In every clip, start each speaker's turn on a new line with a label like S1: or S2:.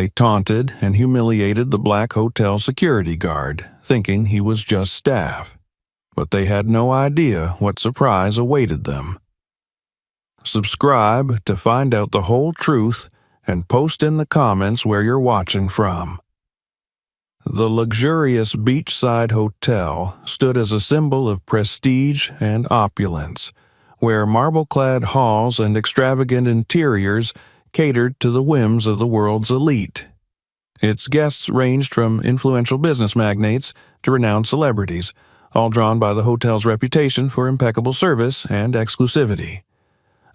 S1: They taunted and humiliated the black hotel security guard, thinking he was just staff. But they had no idea what surprise awaited them. Subscribe to find out the whole truth and post in the comments where you're watching from. The luxurious beachside hotel stood as a symbol of prestige and opulence, where marble-clad halls and extravagant interiors catered to the whims of the world's elite. Its guests ranged from influential business magnates to renowned celebrities, all drawn by the hotel's reputation for impeccable service and exclusivity.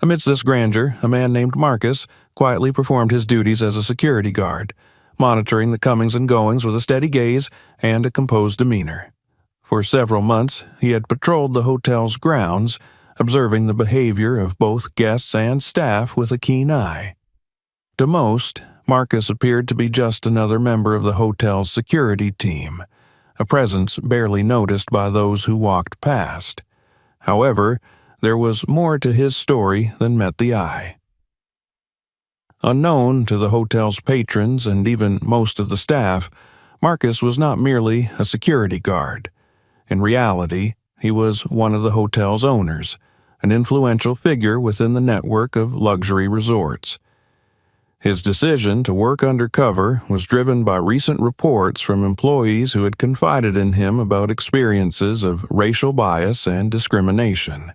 S1: Amidst this grandeur, a man named Marcus quietly performed his duties as a security guard, monitoring the comings and goings with a steady gaze and a composed demeanor. For several months, he had patrolled the hotel's grounds, observing the behavior of both guests and staff with a keen eye. To most, Marcus appeared to be just another member of the hotel's security team, a presence barely noticed by those who walked past. However, there was more to his story than met the eye. Unknown to the hotel's patrons and even most of the staff, Marcus was not merely a security guard. In reality, he was one of the hotel's owners, an influential figure within the network of luxury resorts. His decision to work undercover was driven by recent reports from employees who had confided in him about experiences of racial bias and discrimination.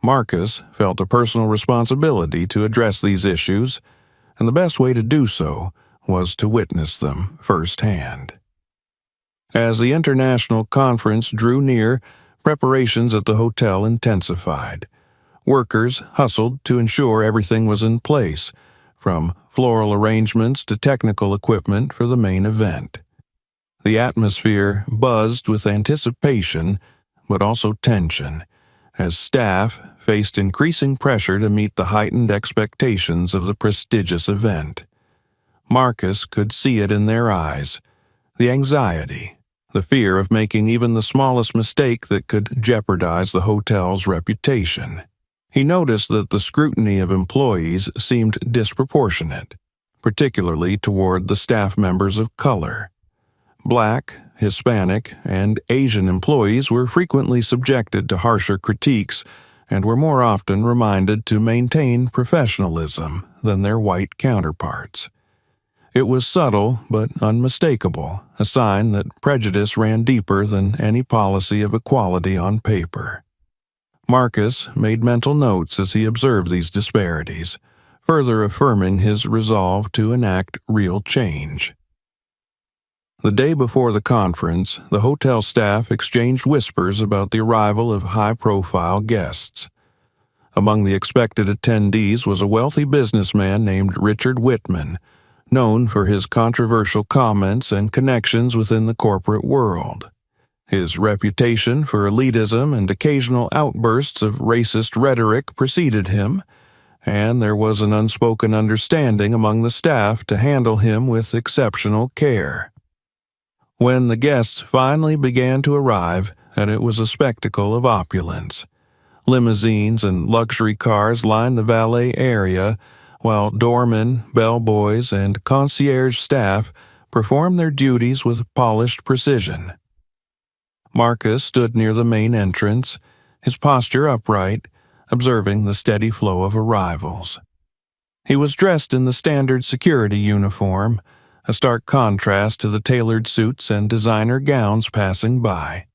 S1: Marcus felt a personal responsibility to address these issues, and the best way to do so was to witness them firsthand. As the international conference drew near, preparations at the hotel intensified. Workers hustled to ensure everything was in place, from floral arrangements to technical equipment for the main event. The atmosphere buzzed with anticipation, but also tension, as staff faced increasing pressure to meet the heightened expectations of the prestigious event. Marcus could see it in their eyes, the anxiety, the fear of making even the smallest mistake that could jeopardize the hotel's reputation. He noticed that the scrutiny of employees seemed disproportionate, particularly toward the staff members of color. Black, Hispanic, and Asian employees were frequently subjected to harsher critiques and were more often reminded to maintain professionalism than their white counterparts. It was subtle but unmistakable, a sign that prejudice ran deeper than any policy of equality on paper. Marcus made mental notes as he observed these disparities, further affirming his resolve to enact real change. The day before the conference, the hotel staff exchanged whispers about the arrival of high-profile guests. Among the expected attendees was a wealthy businessman named Richard Whitman, known for his controversial comments and connections within the corporate world. His reputation for elitism and occasional outbursts of racist rhetoric preceded him, and there was an unspoken understanding among the staff to handle him with exceptional care. When the guests finally began to arrive, and it was a spectacle of opulence. Limousines and luxury cars lined the valet area, while doormen, bellboys, and concierge staff performed their duties with polished precision. Marcus stood near the main entrance, his posture upright, observing the steady flow of arrivals. He was dressed in the standard security uniform, a stark contrast to the tailored suits and designer gowns passing by.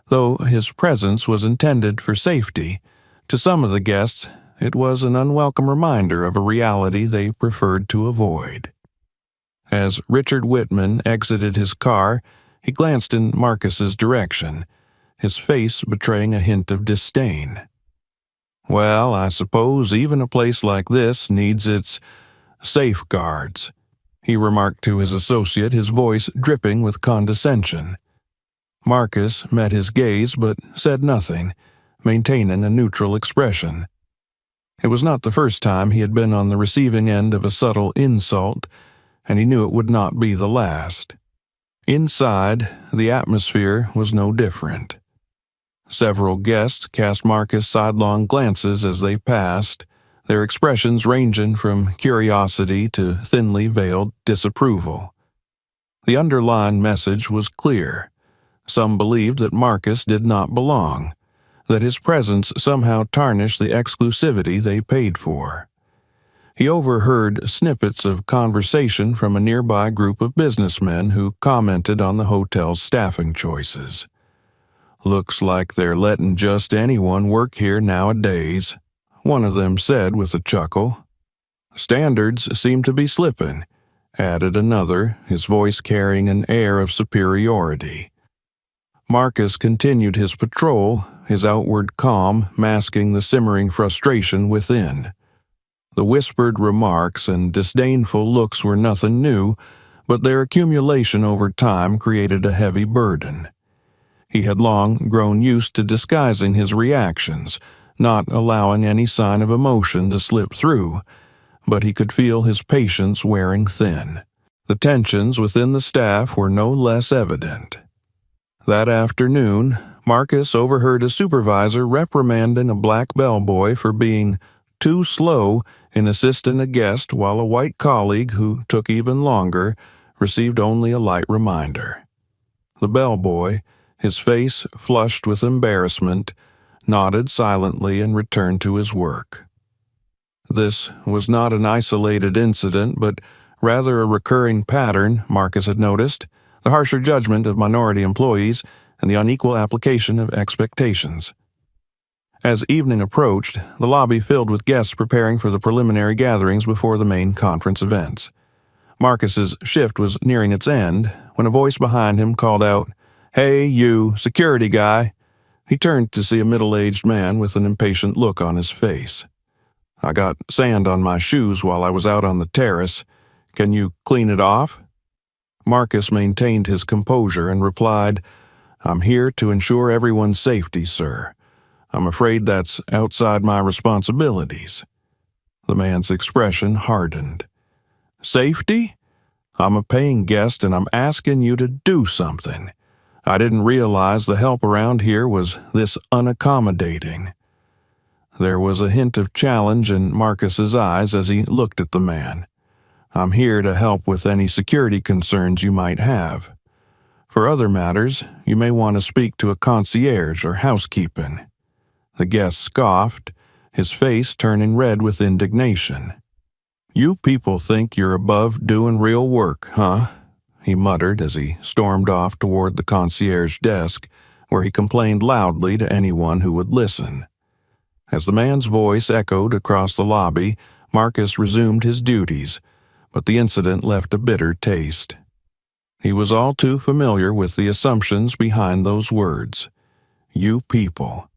S1: Though his presence was intended for safety, to some of the guests it was an unwelcome reminder of a reality they preferred to avoid. As Richard Whitman exited his car, he glanced in Marcus's direction, his face betraying a hint of disdain. "Well, I suppose even a place like this needs its safeguards," he remarked to his associate, his voice dripping with condescension. Marcus met his gaze but said nothing, maintaining a neutral expression. It was not the first time he had been on the receiving end of a subtle insult, and he knew it would not be the last. Inside, the atmosphere was no different. Several guests cast Marcus sidelong glances as they passed, their expressions ranging from curiosity to thinly veiled disapproval. The underlying message was clear. Some believed that Marcus did not belong, that his presence somehow tarnished the exclusivity they paid for. He overheard snippets of conversation from a nearby group of businessmen who commented on the hotel's staffing choices. "Looks like they're letting just anyone work here nowadays," one of them said with a chuckle. "Standards seem to be slipping," added another, his voice carrying an air of superiority. Marcus continued his patrol, his outward calm masking the simmering frustration within. The whispered remarks and disdainful looks were nothing new, but their accumulation over time created a heavy burden. He had long grown used to disguising his reactions, not allowing any sign of emotion to slip through, but he could feel his patience wearing thin. The tensions within the staff were no less evident. That afternoon, Marcus overheard a supervisor reprimanding a black bellboy for being too slow in assisting a guest, while a white colleague who took even longer received only a light reminder. The bellboy, his face flushed with embarrassment, nodded silently and returned to his work. This was not an isolated incident, but rather a recurring pattern Marcus had noticed: the harsher judgment of minority employees and the unequal application of expectations. As evening approached, the lobby filled with guests preparing for the preliminary gatherings before the main conference events. Marcus's shift was nearing its end when a voice behind him called out, "Hey, you, security guy." He turned to see a middle-aged man with an impatient look on his face. "I got sand on my shoes while I was out on the terrace. Can you clean it off?" Marcus maintained his composure and replied, "I'm here to ensure everyone's safety, sir. I'm afraid that's outside my responsibilities." The man's expression hardened. "Safety? I'm a paying guest and I'm asking you to do something. I didn't realize the help around here was this unaccommodating." There was a hint of challenge in Marcus's eyes as he looked at the man. "I'm here to help with any security concerns you might have. For other matters, you may want to speak to a concierge or housekeeping." The guest scoffed, his face turning red with indignation. "You people think you're above doing real work, huh?" he muttered as he stormed off toward the concierge desk, where he complained loudly to anyone who would listen. As the man's voice echoed across the lobby, Marcus resumed his duties, but the incident left a bitter taste. He was all too familiar with the assumptions behind those words. "You people."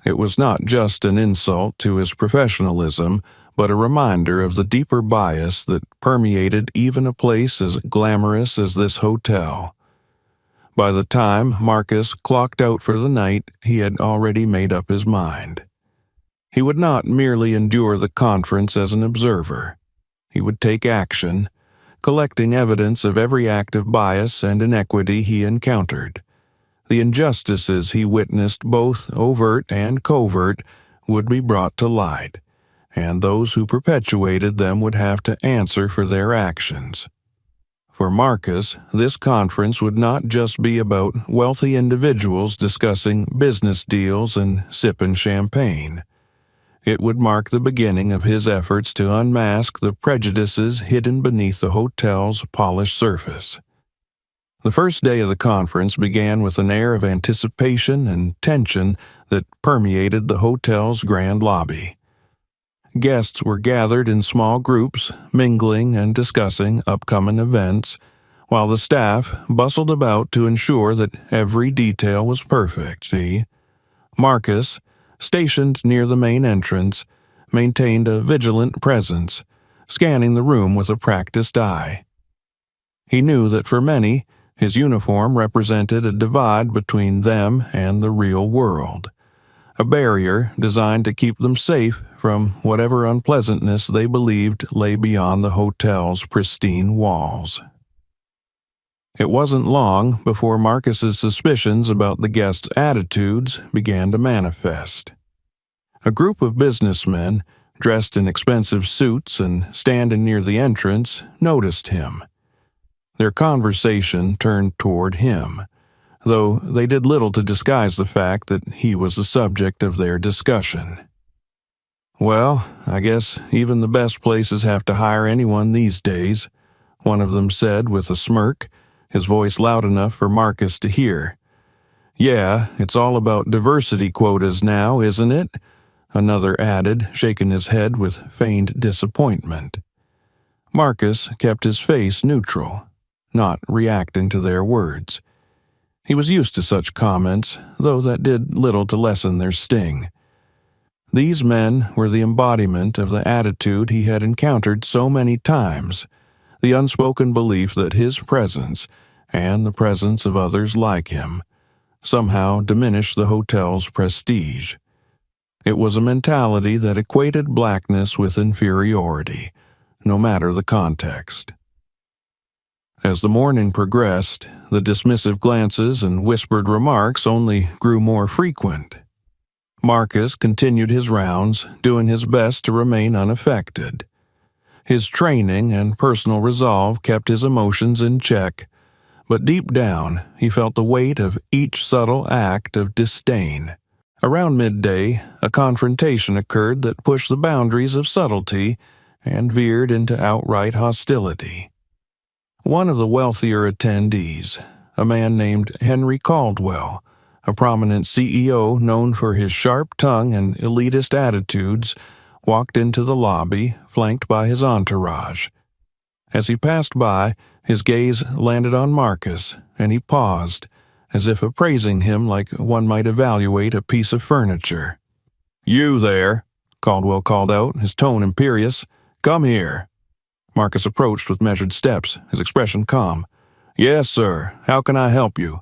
S1: It was not just an insult to his professionalism, but a reminder of the deeper bias that permeated even a place as glamorous as this hotel. By the time Marcus clocked out for the night, he had already made up his mind. He would not merely endure the conference as an observer. He would take action, collecting evidence of every act of bias and inequity he encountered. The injustices he witnessed, both overt and covert, would be brought to light, and those who perpetuated them would have to answer for their actions. For Marcus, this conference would not just be about wealthy individuals discussing business deals and sipping champagne. It would mark the beginning of his efforts to unmask the prejudices hidden beneath the hotel's polished surface. The first day of the conference began with an air of anticipation and tension that permeated the hotel's grand lobby. Guests were gathered in small groups, mingling and discussing upcoming events, while the staff bustled about to ensure that every detail was perfect. Marcus, stationed near the main entrance, maintained a vigilant presence, scanning the room with a practiced eye. He knew that for many, his uniform represented a divide between them and the real world, a barrier designed to keep them safe from whatever unpleasantness they believed lay beyond the hotel's pristine walls. It wasn't long before Marcus's suspicions about the guests' attitudes began to manifest. A group of businessmen, dressed in expensive suits and standing near the entrance, noticed him. Their conversation turned toward him, though they did little to disguise the fact that he was the subject of their discussion. "Well, I guess even the best places have to hire anyone these days," one of them said with a smirk, his voice loud enough for Marcus to hear. "Yeah, it's all about diversity quotas now, isn't it?" another added, shaking his head with feigned disappointment. Marcus kept his face neutral, not reacting to their words. He was used to such comments, though that did little to lessen their sting. These men were the embodiment of the attitude he had encountered so many times, the unspoken belief that his presence, and the presence of others like him, somehow diminished the hotel's prestige. It was a mentality that equated blackness with inferiority, no matter the context. As the morning progressed, the dismissive glances and whispered remarks only grew more frequent. Marcus continued his rounds, doing his best to remain unaffected. His training and personal resolve kept his emotions in check, but deep down he felt the weight of each subtle act of disdain. Around midday, a confrontation occurred that pushed the boundaries of subtlety and veered into outright hostility. One of the wealthier attendees, a man named Henry Caldwell, a prominent CEO known for his sharp tongue and elitist attitudes, walked into the lobby, flanked by his entourage. As he passed by, his gaze landed on Marcus, and he paused, as if appraising him like one might evaluate a piece of furniture. "You there," Caldwell called out, his tone imperious. "Come here." Marcus approached with measured steps, his expression calm. "Yes, sir. How can I help you?"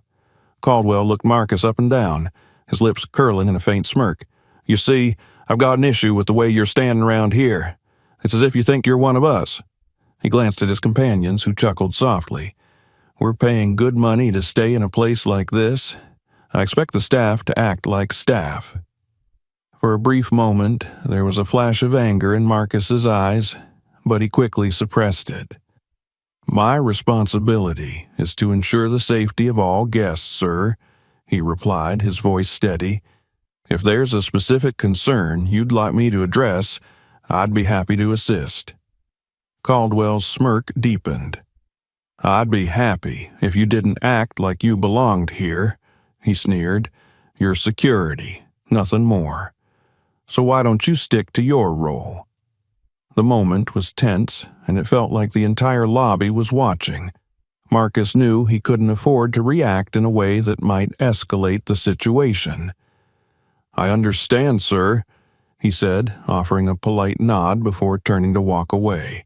S1: Caldwell looked Marcus up and down, his lips curling in a faint smirk. "You see, I've got an issue with the way you're standing around here. It's as if you think you're one of us." He glanced at his companions, who chuckled softly. "We're paying good money to stay in a place like this. I expect the staff to act like staff." For a brief moment, there was a flash of anger in Marcus's eyes, but he quickly suppressed it. "My responsibility is to ensure the safety of all guests, sir," he replied, his voice steady. "If there's a specific concern you'd like me to address, I'd be happy to assist." Caldwell's smirk deepened. "I'd be happy if you didn't act like you belonged here," he sneered. "You're security, nothing more. So why don't you stick to your role?" The moment was tense, and it felt like the entire lobby was watching. Marcus knew he couldn't afford to react in a way that might escalate the situation. "I understand, sir," he said, offering a polite nod before turning to walk away.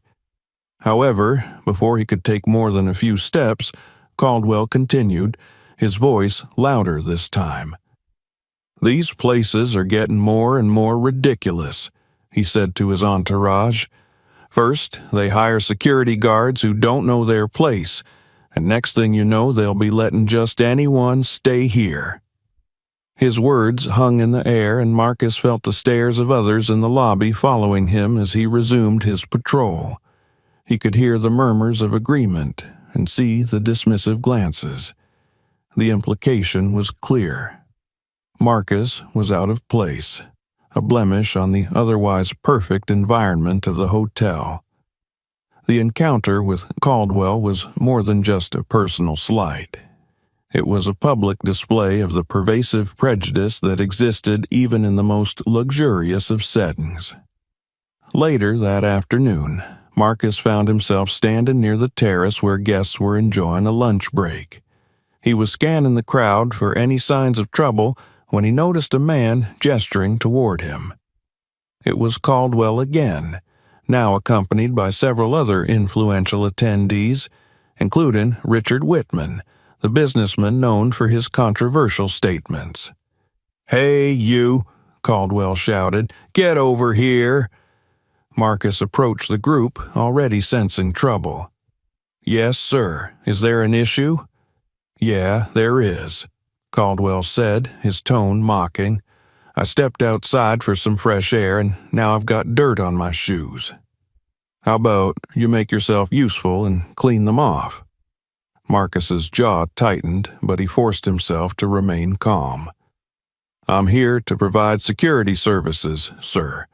S1: However, before he could take more than a few steps, Caldwell continued, his voice louder this time. "These places are getting more and more ridiculous," he said to his entourage. "First, they hire security guards who don't know their place, and next thing you know, they'll be letting just anyone stay here." His words hung in the air, and Marcus felt the stares of others in the lobby following him as he resumed his patrol. He could hear the murmurs of agreement and see the dismissive glances. The implication was clear. Marcus was out of place, a blemish on the otherwise perfect environment of the hotel. The encounter with Caldwell was more than just a personal slight. It was a public display of the pervasive prejudice that existed even in the most luxurious of settings. Later that afternoon, Marcus found himself standing near the terrace where guests were enjoying a lunch break. He was scanning the crowd for any signs of trouble when he noticed a man gesturing toward him. It was Caldwell again, now accompanied by several other influential attendees, including Richard Whitman, the businessman known for his controversial statements. "Hey, you!" Caldwell shouted. "Get over here!" Marcus approached the group, already sensing trouble. "Yes, sir. Is there an issue?" "Yeah, there is," Caldwell said, his tone mocking. I stepped outside for some fresh air and now I've got dirt on my shoes. How about you make yourself useful and clean them off?" Marcus's jaw tightened, but he forced himself to remain calm. "I'm here to provide security services, sir.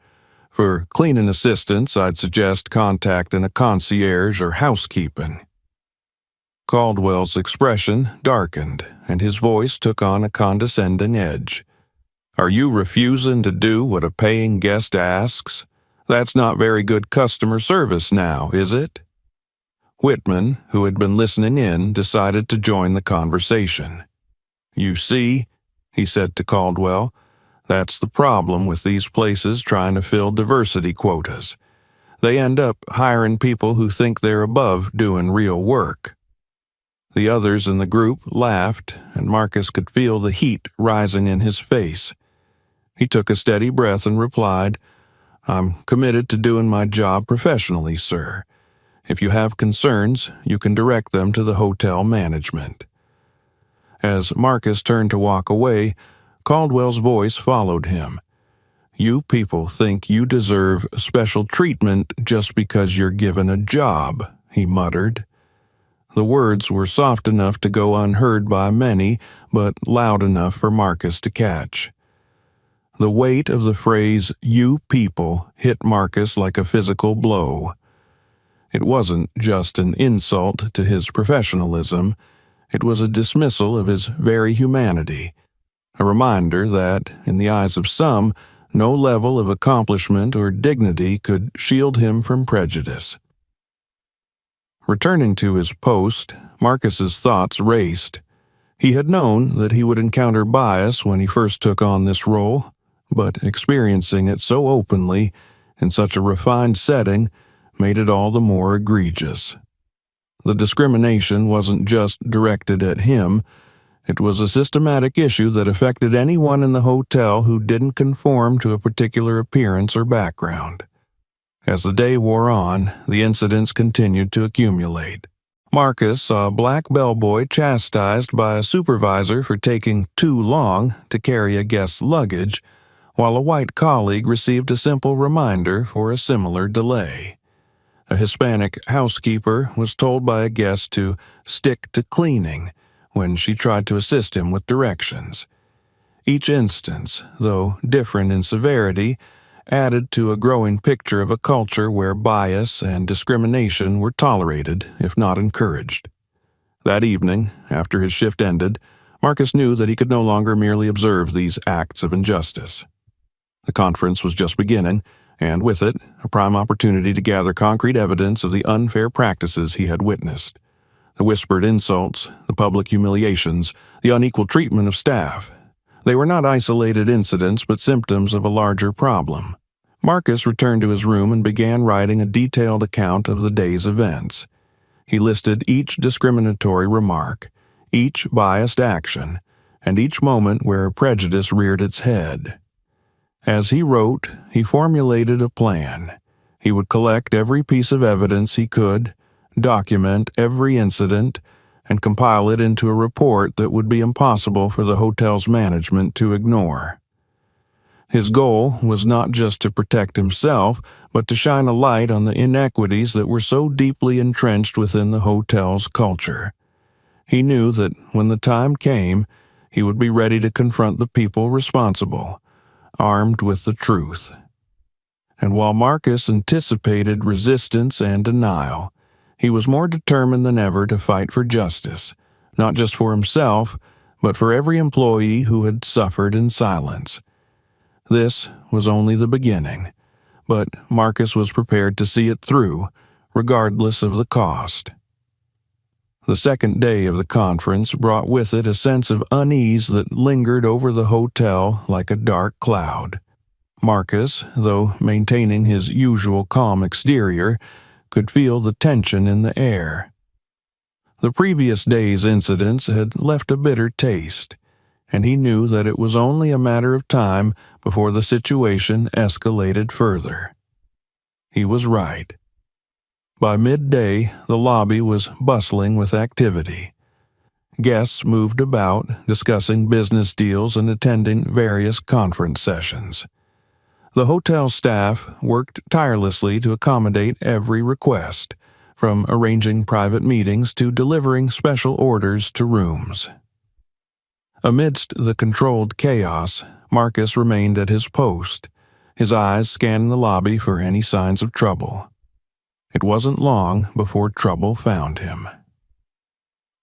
S1: For cleaning assistance, I'd suggest contacting a concierge or housekeeping." Caldwell's expression darkened, and his voice took on a condescending edge. "Are you refusing to do what a paying guest asks? That's not very good customer service now, is it?" Whitman, who had been listening in, decided to join the conversation. "You see," he said to Caldwell, "that's the problem with these places trying to fill diversity quotas. They end up hiring people who think they're above doing real work." The others in the group laughed, and Marcus could feel the heat rising in his face. He took a steady breath and replied, "I'm committed to doing my job professionally, sir. If you have concerns, you can direct them to the hotel management." As Marcus turned to walk away, Caldwell's voice followed him. "You people think you deserve special treatment just because you're given a job," he muttered. The words were soft enough to go unheard by many, but loud enough for Marcus to catch. The weight of the phrase, "you people," hit Marcus like a physical blow. It wasn't just an insult to his professionalism, it was a dismissal of his very humanity, a reminder that, in the eyes of some, no level of accomplishment or dignity could shield him from prejudice. Returning to his post, Marcus's thoughts raced. He had known that he would encounter bias when he first took on this role, but experiencing it so openly, in such a refined setting, made it all the more egregious. The discrimination wasn't just directed at him, it was a systematic issue that affected anyone in the hotel who didn't conform to a particular appearance or background. As the day wore on, the incidents continued to accumulate. Marcus saw a black bellboy chastised by a supervisor for taking too long to carry a guest's luggage, while a white colleague received a simple reminder for a similar delay. A Hispanic housekeeper was told by a guest to stick to cleaning when she tried to assist him with directions. Each instance, though different in severity, added to a growing picture of a culture where bias and discrimination were tolerated, if not encouraged. That evening, after his shift ended, Marcus knew that he could no longer merely observe these acts of injustice. The conference was just beginning, and with it, a prime opportunity to gather concrete evidence of the unfair practices he had witnessed. The whispered insults, the public humiliations, the unequal treatment of staff. They were not isolated incidents but symptoms of a larger problem. Marcus returned to his room and began writing a detailed account of the day's events. He listed each discriminatory remark, each biased action, and each moment where prejudice reared its head. As he wrote, he formulated a plan. He would collect every piece of evidence he could, document every incident, and compile it into a report that would be impossible for the hotel's management to ignore. His goal was not just to protect himself, but to shine a light on the inequities that were so deeply entrenched within the hotel's culture. He knew that when the time came, he would be ready to confront the people responsible, armed with the truth. And while Marcus anticipated resistance and denial, he was more determined than ever to fight for justice, not just for himself, but for every employee who had suffered in silence. This was only the beginning, but Marcus was prepared to see it through, regardless of the cost. The second day of the conference brought with it a sense of unease that lingered over the hotel like a dark cloud. Marcus, though maintaining his usual calm exterior, could feel the tension in the air. The previous day's incidents had left a bitter taste, and he knew that it was only a matter of time before the situation escalated further. He was right. By midday, the lobby was bustling with activity. Guests moved about, discussing business deals and attending various conference sessions. The hotel staff worked tirelessly to accommodate every request, from arranging private meetings to delivering special orders to rooms. Amidst the controlled chaos, Marcus remained at his post, his eyes scanning the lobby for any signs of trouble. It wasn't long before trouble found him.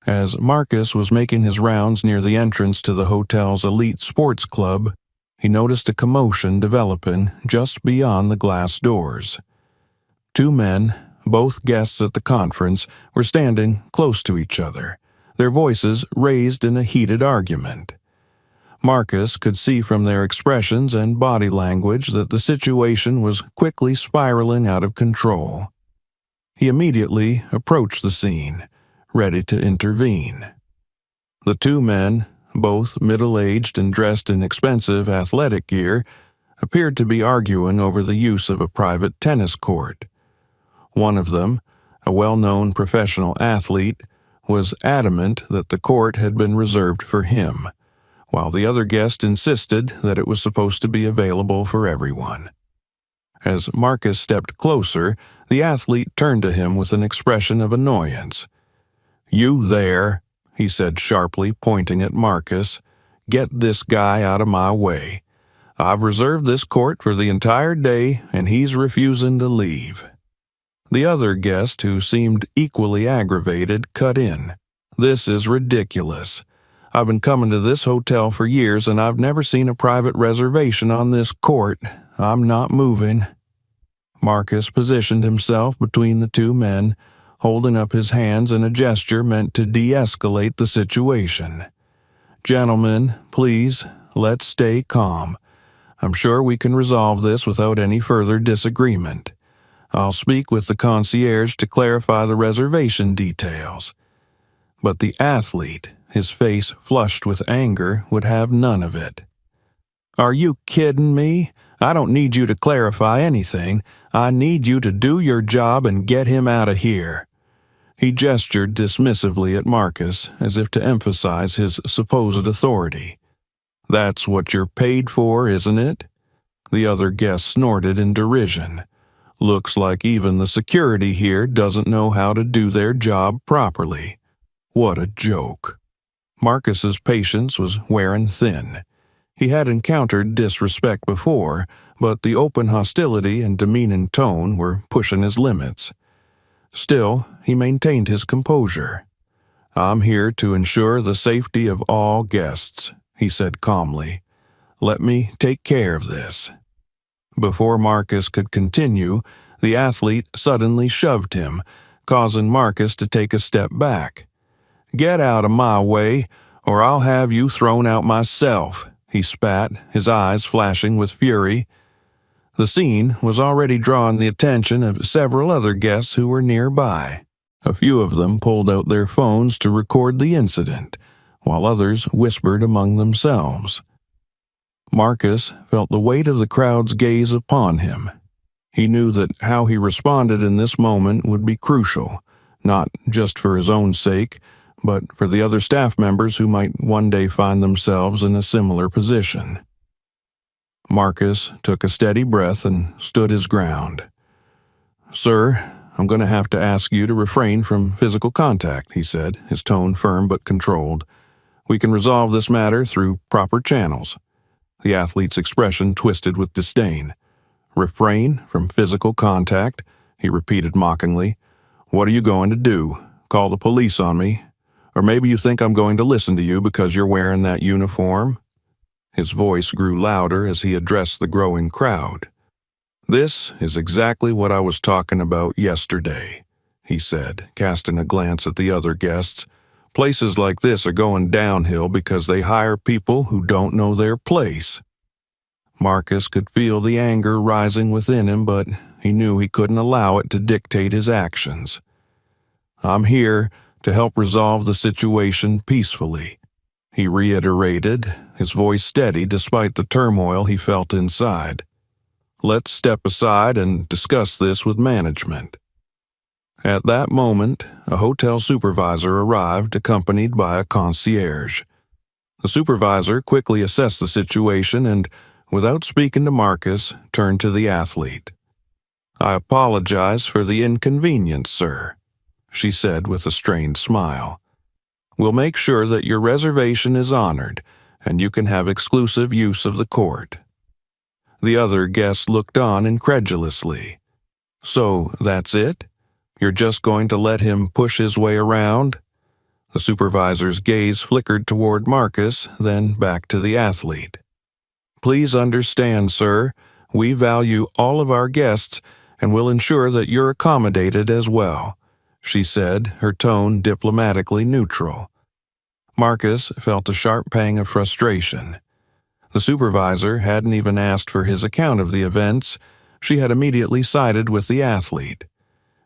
S1: As Marcus was making his rounds near the entrance to the hotel's elite sports club, he noticed a commotion developing just beyond the glass doors. Two men, both guests at the conference, were standing close to each other, their voices raised in a heated argument. Marcus could see from their expressions and body language that the situation was quickly spiraling out of control. He immediately approached the scene, ready to intervene. The two men, both middle-aged and dressed in expensive athletic gear, appeared to be arguing over the use of a private tennis court. One of them, a well-known professional athlete, was adamant that the court had been reserved for him, while the other guest insisted that it was supposed to be available for everyone. As Marcus stepped closer, the athlete turned to him with an expression of annoyance. "You there," he said sharply, pointing at Marcus. "Get this guy out of my way. I've reserved this court for the entire day, and he's refusing to leave." The other guest, who seemed equally aggravated, cut in. "This is ridiculous. I've been coming to this hotel for years, and I've never seen a private reservation on this court. I'm not moving." Marcus positioned himself between the two men, holding up his hands in a gesture meant to de-escalate the situation. "Gentlemen, please, let's stay calm. I'm sure we can resolve this without any further disagreement. I'll speak with the concierge to clarify the reservation details." But the athlete, his face flushed with anger, would have none of it. "Are you kidding me? I don't need you to clarify anything. I need you to do your job and get him out of here." He gestured dismissively at Marcus, as if to emphasize his supposed authority. "That's what you're paid for, isn't it?" The other guest snorted in derision. "Looks like even the security here doesn't know how to do their job properly. What a joke." Marcus's patience was wearing thin. He had encountered disrespect before, but the open hostility and demeaning tone were pushing his limits. Still, he maintained his composure. "I'm here to ensure the safety of all guests," he said calmly. "Let me take care of this." Before Marcus could continue, the athlete suddenly shoved him, causing Marcus to take a step back. "Get out of my way, or I'll have you thrown out myself," he spat, his eyes flashing with fury. The scene was already drawing the attention of several other guests who were nearby. A few of them pulled out their phones to record the incident, while others whispered among themselves. Marcus felt the weight of the crowd's gaze upon him. He knew that how he responded in this moment would be crucial, not just for his own sake, but for the other staff members who might one day find themselves in a similar position. Marcus took a steady breath and stood his ground. "Sir, I'm going to have to ask you to refrain from physical contact," he said, his tone firm but controlled. "We can resolve this matter through proper channels." The athlete's expression twisted with disdain. "Refrain from physical contact?" he repeated mockingly. "What are you going to do? Call the police on me? Or maybe you think I'm going to listen to you because you're wearing that uniform?" His voice grew louder as he addressed the growing crowd. "This is exactly what I was talking about yesterday," he said, casting a glance at the other guests. "Places like this are going downhill because they hire people who don't know their place." Marcus could feel the anger rising within him, but he knew he couldn't allow it to dictate his actions. "I'm here to help resolve the situation peacefully," he reiterated, his voice steady despite the turmoil he felt inside. "Let's step aside and discuss this with management." At that moment, a hotel supervisor arrived accompanied by a concierge. The supervisor quickly assessed the situation and, without speaking to Marcus, turned to the athlete. "I apologize for the inconvenience, sir," she said with a strained smile. "We'll make sure that your reservation is honored, and you can have exclusive use of the court." The other guest looked on incredulously. "So that's it? You're just going to let him push his way around?" The supervisor's gaze flickered toward Marcus, then back to the athlete. "Please understand, sir, we value all of our guests and will ensure that you're accommodated as well," she said, her tone diplomatically neutral. Marcus felt a sharp pang of frustration. The supervisor hadn't even asked for his account of the events. She had immediately sided with the athlete.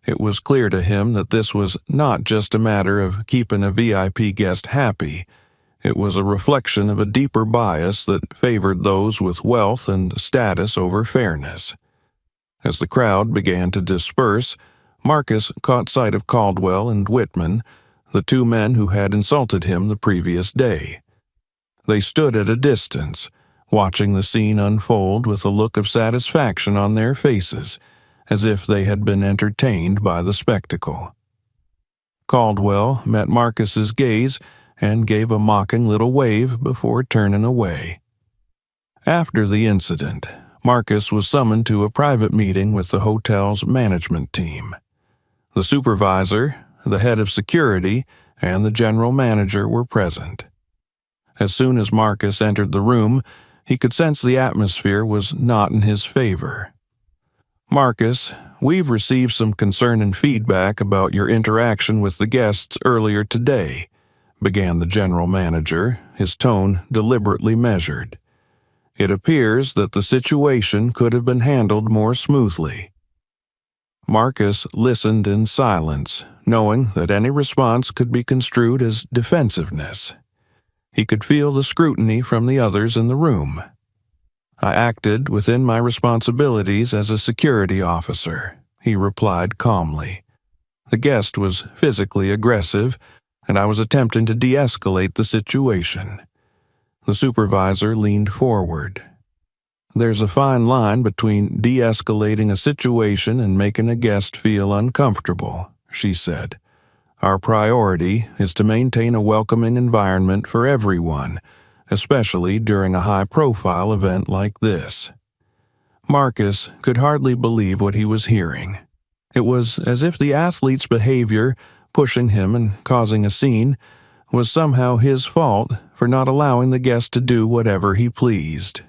S1: It was clear to him that this was not just a matter of keeping a VIP guest happy. It was a reflection of a deeper bias that favored those with wealth and status over fairness. As the crowd began to disperse, Marcus caught sight of Caldwell and Whitman, the two men who had insulted him the previous day. They stood at a distance, watching the scene unfold with a look of satisfaction on their faces, as if they had been entertained by the spectacle. Caldwell met Marcus's gaze and gave a mocking little wave before turning away. After the incident, Marcus was summoned to a private meeting with the hotel's management team. The supervisor, the head of security, and the general manager were present. As soon as Marcus entered the room, he could sense the atmosphere was not in his favor. "Marcus, we've received some concern and feedback about your interaction with the guests earlier today," began the general manager, his tone deliberately measured. "It appears that the situation could have been handled more smoothly." Marcus listened in silence, knowing that any response could be construed as defensiveness. He could feel the scrutiny from the others in the room. "I acted within my responsibilities as a security officer," he replied calmly. "The guest was physically aggressive, and I was attempting to de-escalate the situation." The supervisor leaned forward. "There's a fine line between de-escalating a situation and making a guest feel uncomfortable," she said. "Our priority is to maintain a welcoming environment for everyone, especially during a high-profile event like this." Marcus could hardly believe what he was hearing. It was as if the athlete's behavior, pushing him and causing a scene, was somehow his fault for not allowing the guest to do whatever he pleased.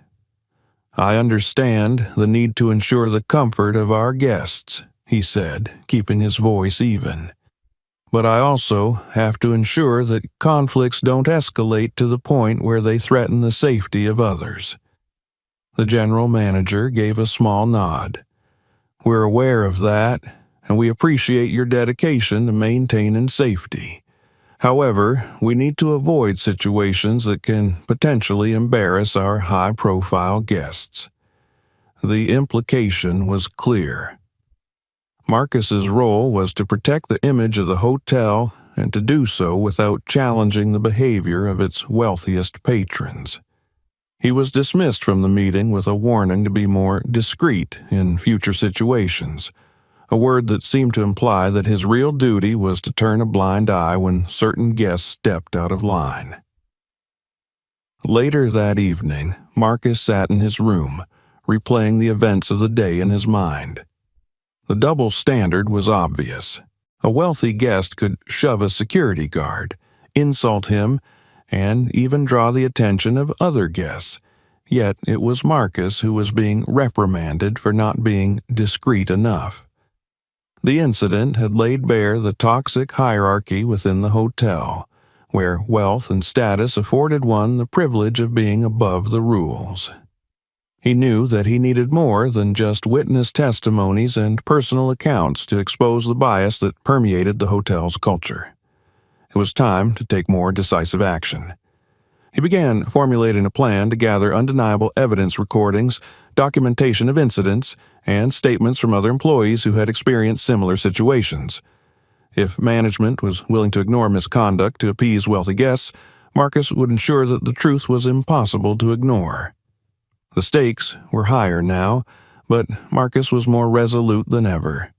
S1: "I understand the need to ensure the comfort of our guests," he said, keeping his voice even. "But I also have to ensure that conflicts don't escalate to the point where they threaten the safety of others." The general manager gave a small nod. "We're aware of that, and we appreciate your dedication to maintaining safety. However, we need to avoid situations that can potentially embarrass our high-profile guests." The implication was clear. Marcus's role was to protect the image of the hotel and to do so without challenging the behavior of its wealthiest patrons. He was dismissed from the meeting with a warning to be more discreet in future situations, a word that seemed to imply that his real duty was to turn a blind eye when certain guests stepped out of line. Later that evening, Marcus sat in his room, replaying the events of the day in his mind. The double standard was obvious. A wealthy guest could shove a security guard, insult him, and even draw the attention of other guests. Yet it was Marcus who was being reprimanded for not being discreet enough. The incident had laid bare the toxic hierarchy within the hotel, where wealth and status afforded one the privilege of being above the rules. He knew that he needed more than just witness testimonies and personal accounts to expose the bias that permeated the hotel's culture. It was time to take more decisive action. He began formulating a plan to gather undeniable evidence recordings, documentation of incidents, and statements from other employees who had experienced similar situations. If management was willing to ignore misconduct to appease wealthy guests, Marcus would ensure that the truth was impossible to ignore. The stakes were higher now, but Marcus was more resolute than ever.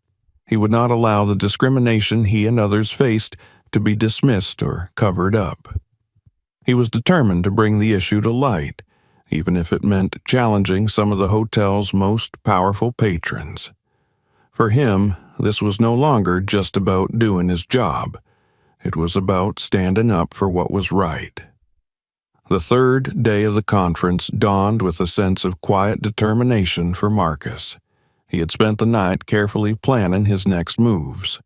S1: He would not allow the discrimination he and others faced to be dismissed or covered up. He was determined to bring the issue to light, even if it meant challenging some of the hotel's most powerful patrons. For him, this was no longer just about doing his job. It was about standing up for what was right. The third day of the conference dawned with a sense of quiet determination for Marcus. He had spent the night carefully planning his next moves.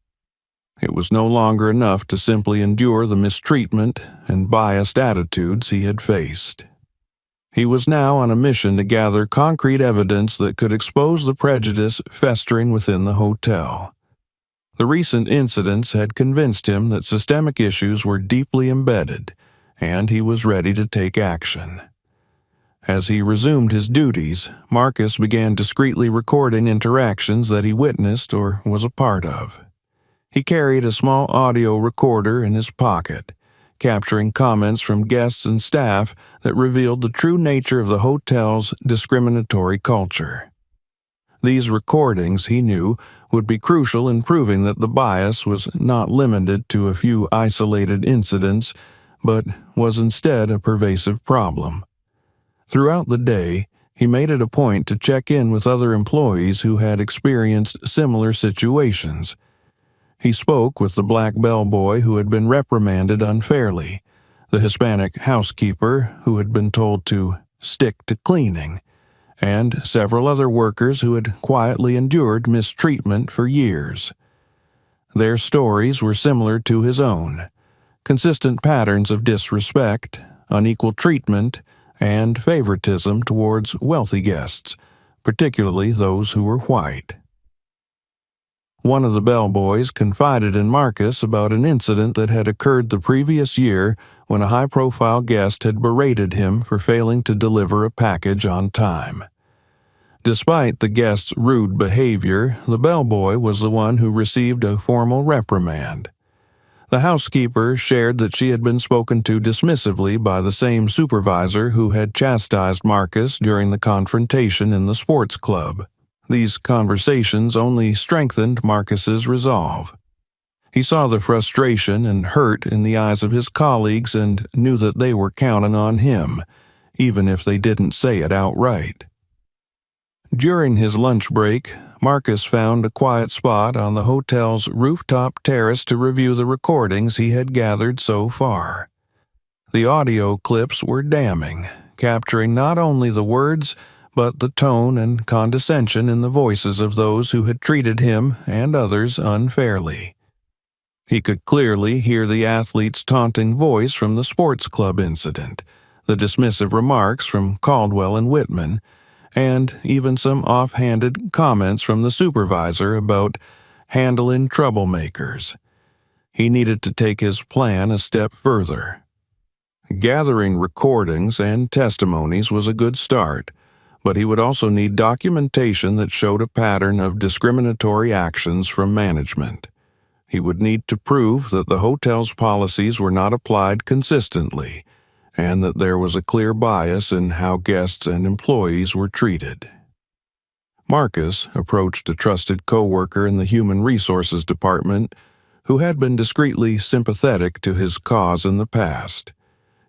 S1: It was no longer enough to simply endure the mistreatment and biased attitudes he had faced. He was now on a mission to gather concrete evidence that could expose the prejudice festering within the hotel. The recent incidents had convinced him that systemic issues were deeply embedded, and he was ready to take action. As he resumed his duties, Marcus began discreetly recording interactions that he witnessed or was a part of. He carried a small audio recorder in his pocket, capturing comments from guests and staff that revealed the true nature of the hotel's discriminatory culture. These recordings, he knew, would be crucial in proving that the bias was not limited to a few isolated incidents, but was instead a pervasive problem. Throughout the day, he made it a point to check in with other employees who had experienced similar situations. He spoke with the black bellboy who had been reprimanded unfairly, the Hispanic housekeeper who had been told to stick to cleaning, and several other workers who had quietly endured mistreatment for years. Their stories were similar to his own: consistent patterns of disrespect, unequal treatment, and favoritism towards wealthy guests, particularly those who were white. One of the bellboys confided in Marcus about an incident that had occurred the previous year when a high-profile guest had berated him for failing to deliver a package on time. Despite the guest's rude behavior, the bellboy was the one who received a formal reprimand. The housekeeper shared that she had been spoken to dismissively by the same supervisor who had chastised Marcus during the confrontation in the sports club. These conversations only strengthened Marcus's resolve. He saw the frustration and hurt in the eyes of his colleagues and knew that they were counting on him, even if they didn't say it outright. During his lunch break, Marcus found a quiet spot on the hotel's rooftop terrace to review the recordings he had gathered so far. The audio clips were damning, capturing not only the words, but the tone and condescension in the voices of those who had treated him and others unfairly. He could clearly hear the athlete's taunting voice from the sports club incident, the dismissive remarks from Caldwell and Whitman, and even some offhanded comments from the supervisor about handling troublemakers. He needed to take his plan a step further. Gathering recordings and testimonies was a good start, but he would also need documentation that showed a pattern of discriminatory actions from management. He would need to prove that the hotel's policies were not applied consistently, and that there was a clear bias in how guests and employees were treated. Marcus approached a trusted coworker in the Human Resources Department who had been discreetly sympathetic to his cause in the past.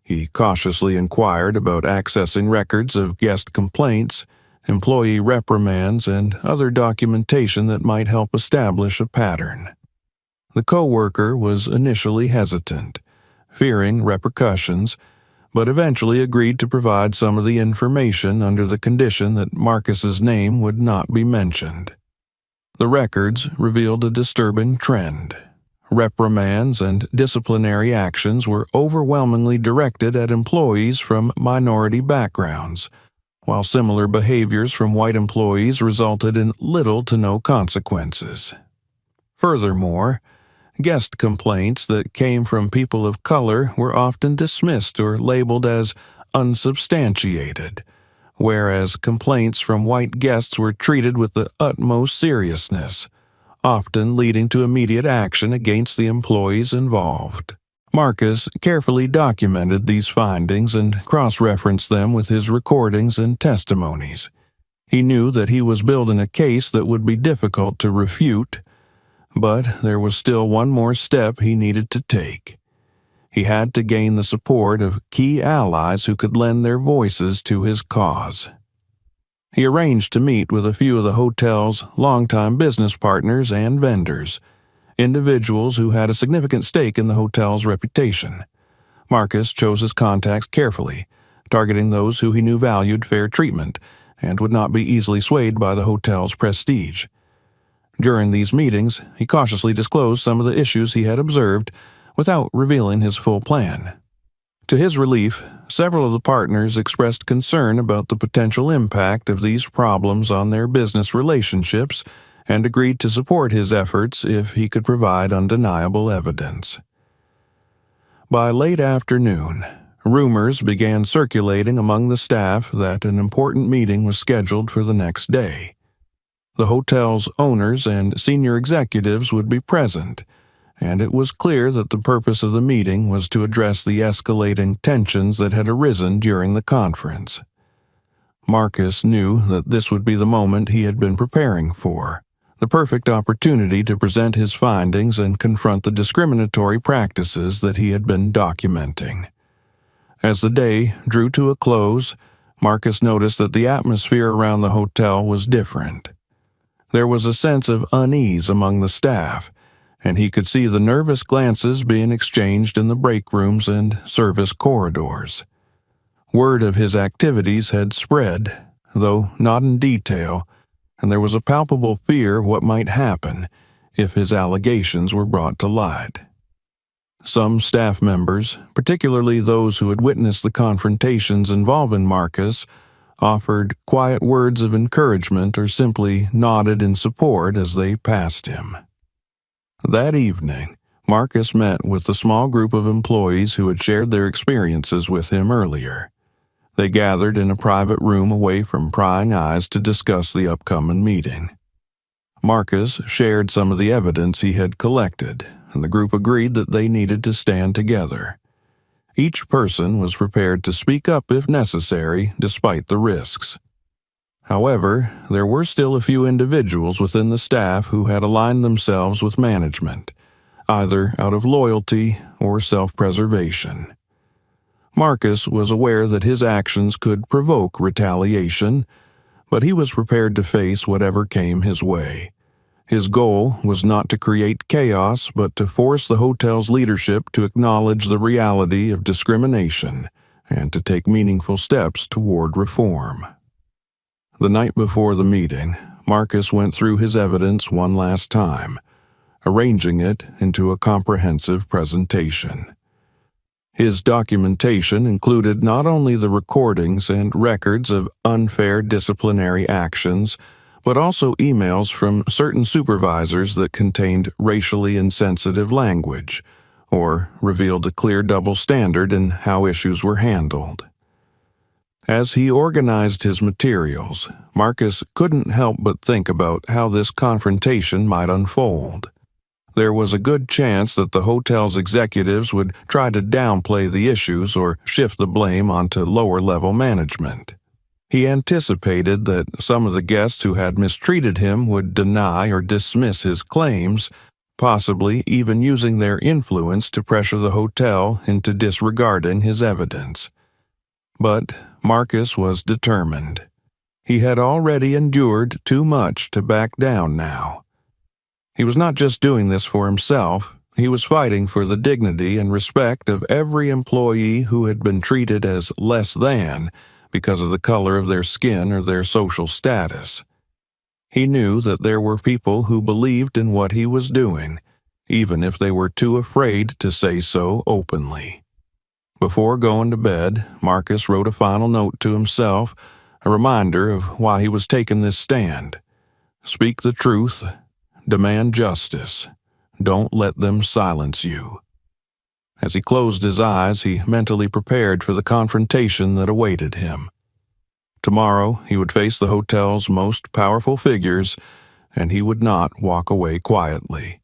S1: He cautiously inquired about accessing records of guest complaints, employee reprimands, and other documentation that might help establish a pattern. The coworker was initially hesitant, fearing repercussions, but eventually agreed to provide some of the information under the condition that Marcus's name would not be mentioned. The records revealed a disturbing trend. Reprimands and disciplinary actions were overwhelmingly directed at employees from minority backgrounds, while similar behaviors from white employees resulted in little to no consequences. Furthermore, guest complaints that came from people of color were often dismissed or labeled as unsubstantiated, whereas complaints from white guests were treated with the utmost seriousness, often leading to immediate action against the employees involved. Marcus carefully documented these findings and cross-referenced them with his recordings and testimonies. He knew that he was building a case that would be difficult to refute, but there was still one more step he needed to take. He had to gain the support of key allies who could lend their voices to his cause. He arranged to meet with a few of the hotel's longtime business partners and vendors, individuals who had a significant stake in the hotel's reputation. Marcus chose his contacts carefully, targeting those who he knew valued fair treatment and would not be easily swayed by the hotel's prestige. During these meetings, he cautiously disclosed some of the issues he had observed without revealing his full plan. To his relief, several of the partners expressed concern about the potential impact of these problems on their business relationships and agreed to support his efforts if he could provide undeniable evidence. By late afternoon, rumors began circulating among the staff that an important meeting was scheduled for the next day. The hotel's owners and senior executives would be present, and it was clear that the purpose of the meeting was to address the escalating tensions that had arisen during the conference. Marcus knew that this would be the moment he had been preparing for, the perfect opportunity to present his findings and confront the discriminatory practices that he had been documenting. As the day drew to a close, Marcus noticed that the atmosphere around the hotel was different. There was a sense of unease among the staff, and he could see the nervous glances being exchanged in the break rooms and service corridors. Word of his activities had spread, though not in detail, and there was a palpable fear of what might happen if his allegations were brought to light. Some staff members, particularly those who had witnessed the confrontations involving Marcus, offered quiet words of encouragement or simply nodded in support as they passed him. That evening, Marcus met with the small group of employees who had shared their experiences with him earlier. They gathered in a private room away from prying eyes to discuss the upcoming meeting. Marcus shared some of the evidence he had collected, and the group agreed that they needed to stand together. Each person was prepared to speak up if necessary, despite the risks. However, there were still a few individuals within the staff who had aligned themselves with management, either out of loyalty or self-preservation. Marcus was aware that his actions could provoke retaliation, but he was prepared to face whatever came his way. His goal was not to create chaos, but to force the hotel's leadership to acknowledge the reality of discrimination and to take meaningful steps toward reform. The night before the meeting, Marcus went through his evidence one last time, arranging it into a comprehensive presentation. His documentation included not only the recordings and records of unfair disciplinary actions, but also emails from certain supervisors that contained racially insensitive language, or revealed a clear double standard in how issues were handled. As he organized his materials, Marcus couldn't help but think about how this confrontation might unfold. There was a good chance that the hotel's executives would try to downplay the issues or shift the blame onto lower-level management. He anticipated that some of the guests who had mistreated him would deny or dismiss his claims, possibly even using their influence to pressure the hotel into disregarding his evidence. But Marcus was determined. He had already endured too much to back down now. He was not just doing this for himself, he was fighting for the dignity and respect of every employee who had been treated as less than because of the color of their skin or their social status. He knew that there were people who believed in what he was doing, even if they were too afraid to say so openly. Before going to bed, Marcus wrote a final note to himself, a reminder of why he was taking this stand. Speak the truth, demand justice, don't let them silence you. As he closed his eyes, he mentally prepared for the confrontation that awaited him. Tomorrow, he would face the hotel's most powerful figures, and he would not walk away quietly.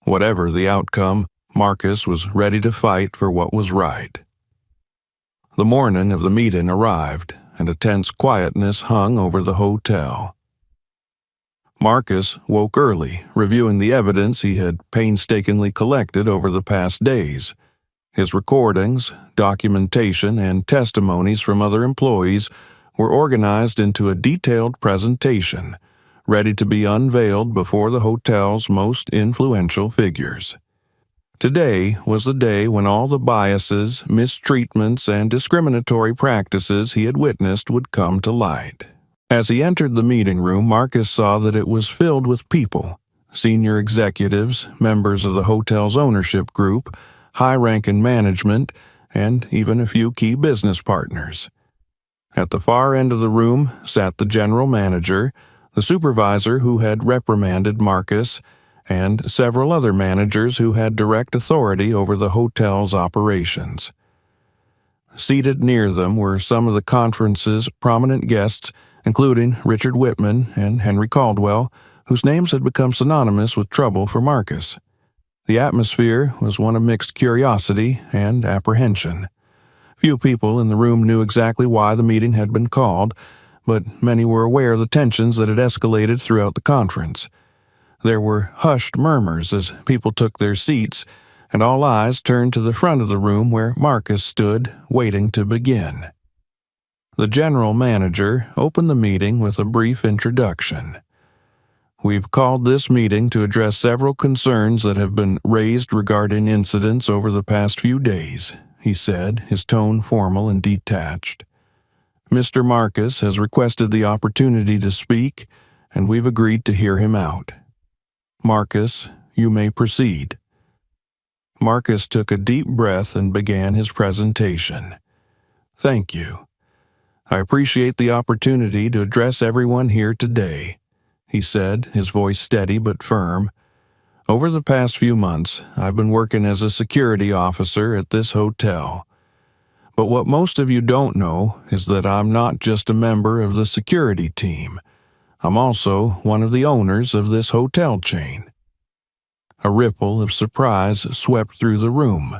S1: Whatever the outcome, Marcus was ready to fight for what was right. The morning of the meeting arrived, and a tense quietness hung over the hotel. Marcus woke early, reviewing the evidence he had painstakingly collected over the past days. His recordings, documentation, and testimonies from other employees were organized into a detailed presentation, ready to be unveiled before the hotel's most influential figures. Today was the day when all the biases, mistreatments, and discriminatory practices he had witnessed would come to light. As he entered the meeting room, Marcus saw that it was filled with people, senior executives, members of the hotel's ownership group, high-ranking management, and even a few key business partners. At the far end of the room sat the general manager, the supervisor who had reprimanded Marcus, and several other managers who had direct authority over the hotel's operations. Seated near them were some of the conference's prominent guests, including Richard Whitman and Henry Caldwell, whose names had become synonymous with trouble for Marcus. The atmosphere was one of mixed curiosity and apprehension. Few people in the room knew exactly why the meeting had been called, but many were aware of the tensions that had escalated throughout the conference. There were hushed murmurs as people took their seats, and all eyes turned to the front of the room where Marcus stood, waiting to begin. The general manager opened the meeting with a brief introduction. "We've called this meeting to address several concerns that have been raised regarding incidents over the past few days," he said, his tone formal and detached. "Mr. Marcus has requested the opportunity to speak, and we've agreed to hear him out. Marcus, you may proceed." Marcus took a deep breath and began his presentation. "Thank you. I appreciate the opportunity to address everyone here today," he said, his voice steady but firm. "Over the past few months, I've been working as a security officer at this hotel. But what most of you don't know is that I'm not just a member of the security team. I'm also one of the owners of this hotel chain." A ripple of surprise swept through the room.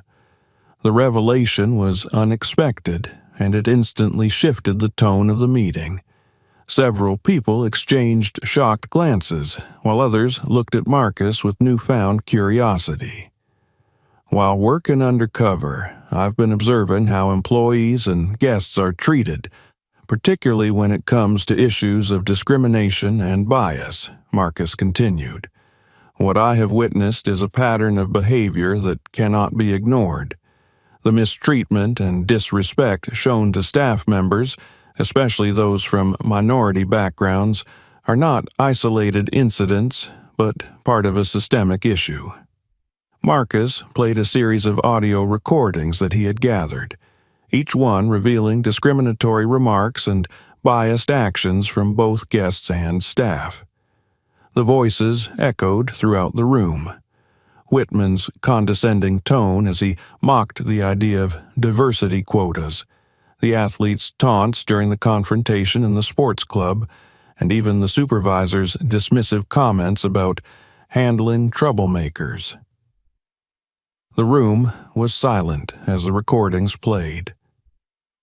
S1: The revelation was unexpected, and it instantly shifted the tone of the meeting. Several people exchanged shocked glances, while others looked at Marcus with newfound curiosity. "While working undercover, I've been observing how employees and guests are treated, particularly when it comes to issues of discrimination and bias," Marcus continued. "What I have witnessed is a pattern of behavior that cannot be ignored. The mistreatment and disrespect shown to staff members, especially those from minority backgrounds, are not isolated incidents, but part of a systemic issue." Marcus played a series of audio recordings that he had gathered, each one revealing discriminatory remarks and biased actions from both guests and staff. The voices echoed throughout the room. Whitman's condescending tone as he mocked the idea of diversity quotas, the athletes' taunts during the confrontation in the sports club, and even the supervisor's dismissive comments about handling troublemakers. The room was silent as the recordings played.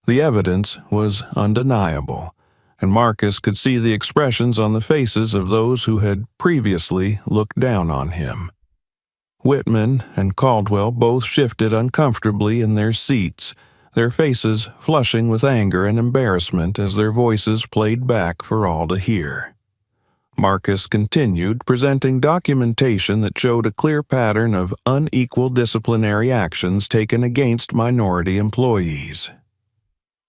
S1: The evidence was undeniable, and Marcus could see the expressions on the faces of those who had previously looked down on him. Whitman and Caldwell both shifted uncomfortably in their seats, their faces flushing with anger and embarrassment as their voices played back for all to hear. Marcus continued, presenting documentation that showed a clear pattern of unequal disciplinary actions taken against minority employees.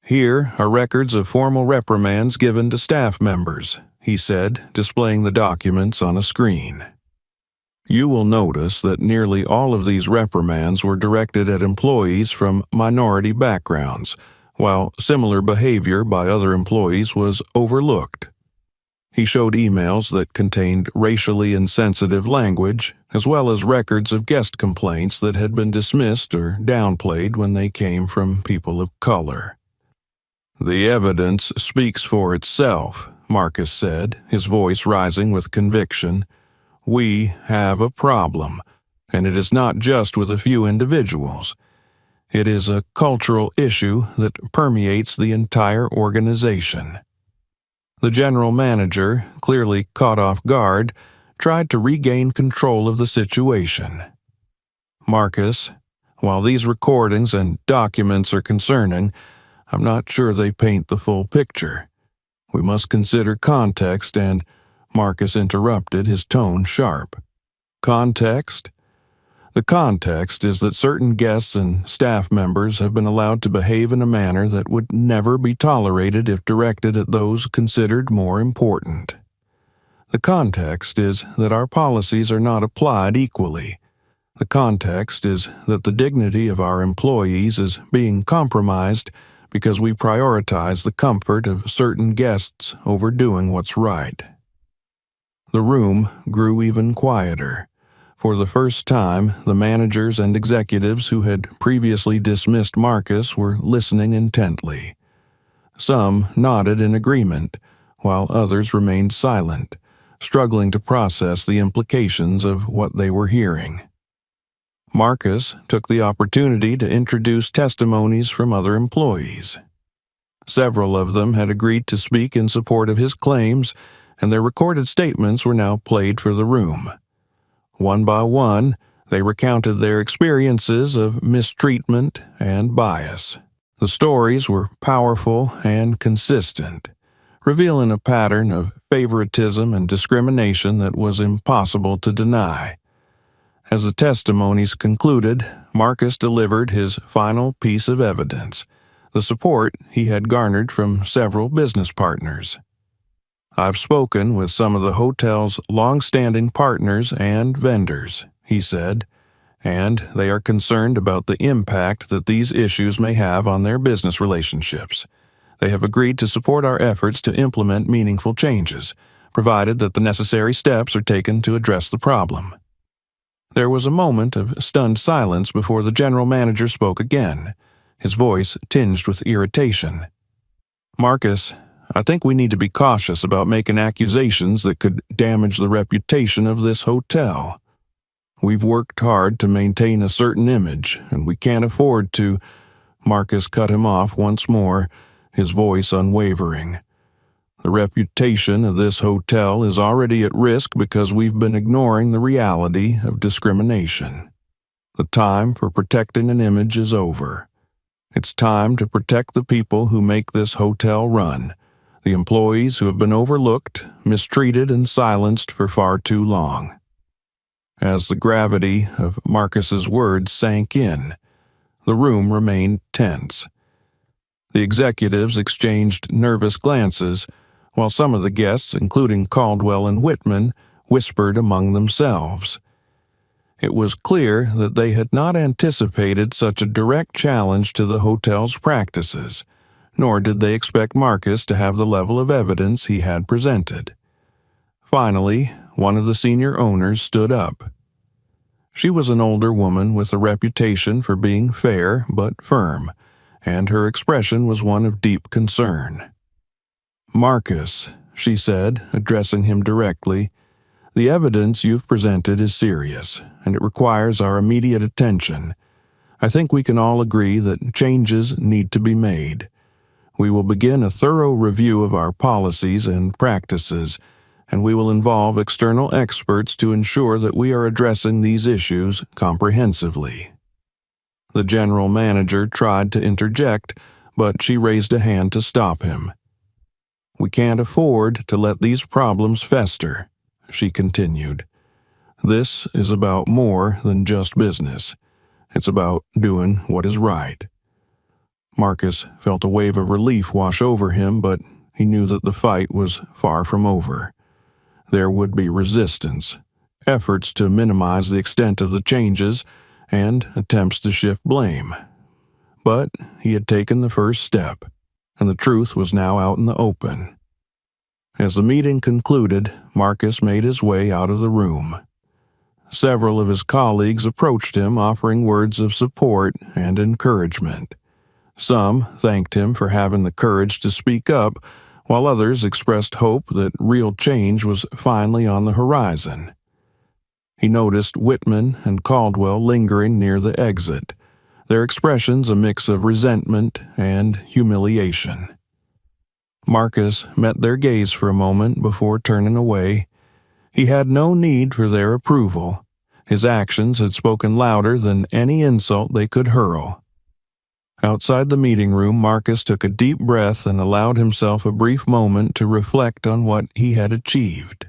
S1: "Here are records of formal reprimands given to staff members," he said, displaying the documents on a screen. "You will notice that nearly all of these reprimands were directed at employees from minority backgrounds, while similar behavior by other employees was overlooked." He showed emails that contained racially insensitive language, as well as records of guest complaints that had been dismissed or downplayed when they came from people of color. "The evidence speaks for itself," Marcus said, his voice rising with conviction. "We have a problem, and it is not just with a few individuals. It is a cultural issue that permeates the entire organization." The general manager, clearly caught off guard, tried to regain control of the situation. "Marcus, while these recordings and documents are concerning, I'm not sure they paint the full picture. We must consider context and—" Marcus interrupted, his tone sharp. "Context? The context is that certain guests and staff members have been allowed to behave in a manner that would never be tolerated if directed at those considered more important. The context is that our policies are not applied equally. The context is that the dignity of our employees is being compromised because we prioritize the comfort of certain guests over doing what's right." The room grew even quieter. For the first time, the managers and executives who had previously dismissed Marcus were listening intently. Some nodded in agreement, while others remained silent, struggling to process the implications of what they were hearing. Marcus took the opportunity to introduce testimonies from other employees. Several of them had agreed to speak in support of his claims, and their recorded statements were now played for the room. One by one, they recounted their experiences of mistreatment and bias. The stories were powerful and consistent, revealing a pattern of favoritism and discrimination that was impossible to deny. As the testimonies concluded, Marcus delivered his final piece of evidence, the support he had garnered from several business partners. "I've spoken with some of the hotel's long-standing partners and vendors," he said, "and they are concerned about the impact that these issues may have on their business relationships. They have agreed to support our efforts to implement meaningful changes, provided that the necessary steps are taken to address the problem." There was a moment of stunned silence before the general manager spoke again, his voice tinged with irritation. "Marcus, I think we need to be cautious about making accusations that could damage the reputation of this hotel. We've worked hard to maintain a certain image, and we can't afford to—" Marcus cut him off once more, his voice unwavering. "The reputation of this hotel is already at risk because we've been ignoring the reality of discrimination. The time for protecting an image is over. It's time to protect the people who make this hotel run, the employees who have been overlooked, mistreated, and silenced for far too long." As the gravity of Marcus's words sank in, the room remained tense. The executives exchanged nervous glances, while some of the guests, including Caldwell and Whitman, whispered among themselves. It was clear that they had not anticipated such a direct challenge to the hotel's practices, nor did they expect Marcus to have the level of evidence he had presented. Finally, one of the senior owners stood up. She was an older woman with a reputation for being fair but firm, and her expression was one of deep concern. "Marcus," she said, addressing him directly, "the evidence you've presented is serious, and it requires our immediate attention. I think we can all agree that changes need to be made. We will begin a thorough review of our policies and practices, and we will involve external experts to ensure that we are addressing these issues comprehensively." The general manager tried to interject, but she raised a hand to stop him. "We can't afford to let these problems fester," she continued. "This is about more than just business. It's about doing what is right." Marcus felt a wave of relief wash over him, but he knew that the fight was far from over. There would be resistance, efforts to minimize the extent of the changes, and attempts to shift blame. But he had taken the first step, and the truth was now out in the open. As the meeting concluded, Marcus made his way out of the room. Several of his colleagues approached him, offering words of support and encouragement. Some thanked him for having the courage to speak up, while others expressed hope that real change was finally on the horizon. He noticed Whitman and Caldwell lingering near the exit, their expressions a mix of resentment and humiliation. Marcus met their gaze for a moment before turning away. He had no need for their approval. His actions had spoken louder than any insult they could hurl. Outside the meeting room, Marcus took a deep breath and allowed himself a brief moment to reflect on what he had achieved.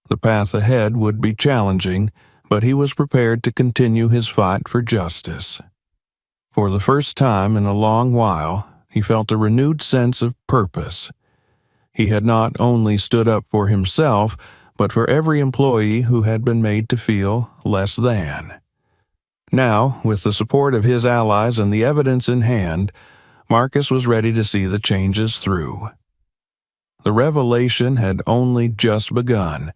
S1: The path ahead would be challenging, but he was prepared to continue his fight for justice. For the first time in a long while, he felt a renewed sense of purpose. He had not only stood up for himself, but for every employee who had been made to feel less than. Now, with the support of his allies and the evidence in hand, Marcus was ready to see the changes through. The revelation had only just begun,